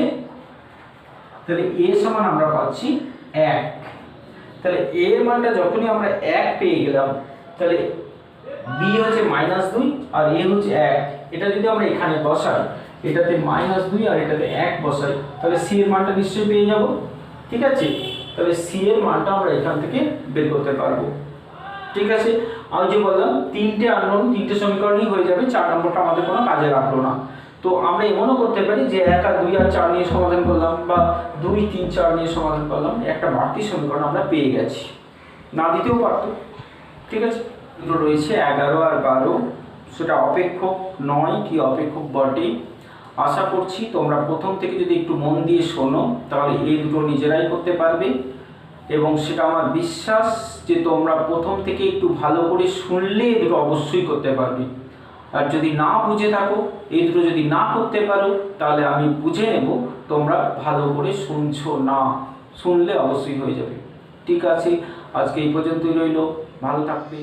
তাহলে a সমান আমরা পাচ্ছি 1। তাহলে a এর মানটা যখনই আমরা 1 পেয়ে গেলাম, তাহলে b হচ্ছে -2 আর a হচ্ছে 1। এটা যদি আমরা এখানে বসাই, এটাতে -2 আর এটাতে 1 বসাই, তাহলে c এর মানটা নিশ্চয়ই পেয়ে যাব। ঠিক আছে, তাহলে c এর মানটা আমরা এখান থেকে বের করতে পারবো। ঠিক আছে, আমি যে বললাম তিনটে আননোন, তিনটে সমীকরণই হয়ে যাবে, 4 নম্বরটা আমাদের কোনো কাজে লাগলো না। তো আমরা এমনও করতে পারি যে 1 আর 2 আর 4 নিয়ে সমাধান করলাম, বা 2, 3, 4 নিয়ে সমাধান করলাম, একটা বাড়তি সমীকরণ আমরা পেয়ে গেছি, না দিতেও পারতো। ঠিক আছে, দুটো রয়েছে 11 আর 12, সেটা অপেক্ষক নয় কি অপেক্ষক বটে। আশা করছি তোমরা প্রথম থেকে যদি একটু মন দিয়ে শোনো তাহলে এই দুটো নিজেরাই করতে পারবে, এবং সেটা আমার বিশ্বাস যে তোমরা প্রথম থেকে একটু ভালো করে শুনলে এই দুটো অবশ্যই করতে পারবে। আর যদি না বুঝে থাকো, এই দুটো যদি না করতে পারো, তাহলে আমি বুঝে নেব তোমরা ভালো করে শুনছো না, শুনলে অবশ্যই হয়ে যাবে। ঠিক আছে, আজকে এই পর্যন্তই রইল, ভালো থাকবে।